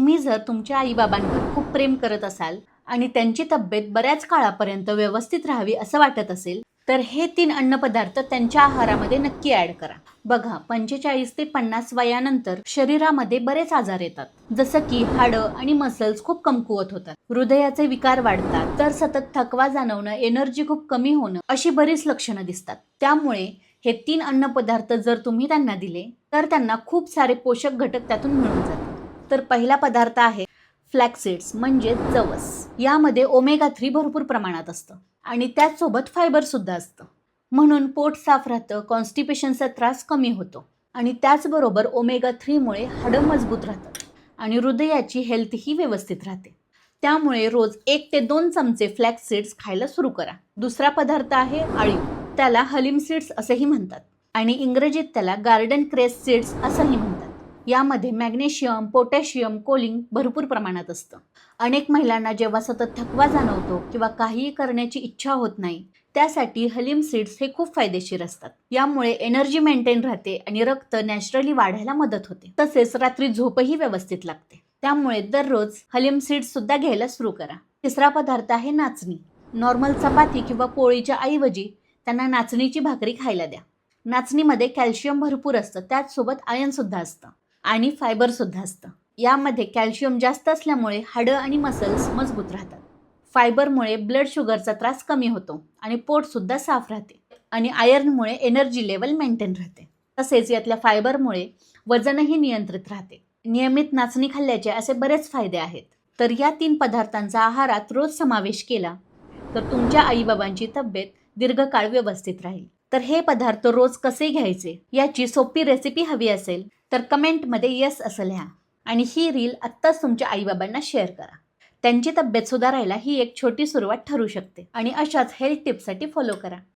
तुम्ही जर तुमच्या आईबाबांवर खूप प्रेम करत असाल आणि त्यांची तब्येत बऱ्याच काळापर्यंत व्यवस्थित राहावी असं वाटत असेल तर हे 3 अन्नपदार्थ त्यांच्या आहारामध्ये नक्की ॲड करा. बघा, 45 ते 50 वयानंतर शरीरामध्ये बरेच आजार येतात, जसं की हाडं आणि मसल्स खूप कमकुवत होतात, हृदयाचे विकार वाढतात, तर सतत थकवा जाणवणं, एनर्जी खूप कमी होणं अशी बरीच लक्षणं दिसतात. त्यामुळे हे 3 अन्नपदार्थ जर तुम्ही त्यांना दिले तर त्यांना खूप सारे पोषक घटक त्यातून मिळून जातात. तर पहिला पदार्थ आहे फ्लॅक्सीड्स म्हणजे जवस. यामध्ये ओमेगा 3 भरपूर प्रमाणात असतं आणि त्याचसोबत फायबर सुद्धा असतं, म्हणून पोट साफ राहतं, कॉन्स्टिपेशनचा त्रास कमी होतो आणि त्याचबरोबर ओमेगा 3 मुळे हाडं मजबूत राहतात आणि हृदयाची हेल्थही व्यवस्थित राहते. त्यामुळे रोज 1 ते 2 चमचे फ्लॅक्स सीड्स खायला सुरू करा. दुसरा पदार्थ आहे अळीव. त्याला हलीम सीड्स असेही म्हणतात आणि इंग्रजीत त्याला गार्डन क्रेस सीड्स असंही म्हणतात. यामध्ये मॅग्नेशियम, पोटॅशियम, कोलिन भरपूर प्रमाणात असतं. अनेक महिलांना जेव्हा सतत थकवा जाणवतो किंवा काहीही करण्याची इच्छा होत नाही, त्यासाठी हलीम सीड्स हे खूप फायदेशीर असतात. यामुळे एनर्जी मेंटेन राहते आणि रक्त नॅचरली वाढायला मदत होते. तसेच रात्री झोपही व्यवस्थित लागते. त्यामुळे दररोज हलीम सीड्स सुद्धा घ्यायला सुरू करा. तिसरा पदार्थ आहे नाचणी. नॉर्मल चपाती किंवा पोळीच्या ऐवजी त्यांना नाचणीची भाकरी खायला द्या. नाचणीमध्ये कॅल्शियम भरपूर असतं, त्याचसोबत आयर्न सुद्धा असतं आणि फायबर सुद्धा असतं. यामध्ये कॅल्शियम जास्त असल्यामुळे हाडं आणि मसल्स मजबूत राहतात. फायबरमुळे ब्लड शुगरचा त्रास कमी होतो आणि पोट सुद्धा साफ राहते आणि आयर्नमुळे एनर्जी लेवल मेंटेन राहते. तसेच यातल्या फायबरमुळे वजनही नियंत्रित राहते. नियमित नाचणी खाल्ल्याचे असे बरेच फायदे आहेत. तर या 3 पदार्थांचा आहारात रोज समावेश केला तर तुमच्या आईबाबांची तब्येत दीर्घकाळ व्यवस्थित राहील. तर हे पदार्थ रोज कसे घ्यायचे याची सोपी रेसिपी हवी असेल तर कमेंटमध्ये येस असं लिहा आणि ही रील आत्ताच तुमच्या आईबाबांना शेअर करा. त्यांची तब्येत सुधारायला ही एक छोटी सुरुवात ठरू शकते आणि अशाच हेल्थ टिप्ससाठी फॉलो करा.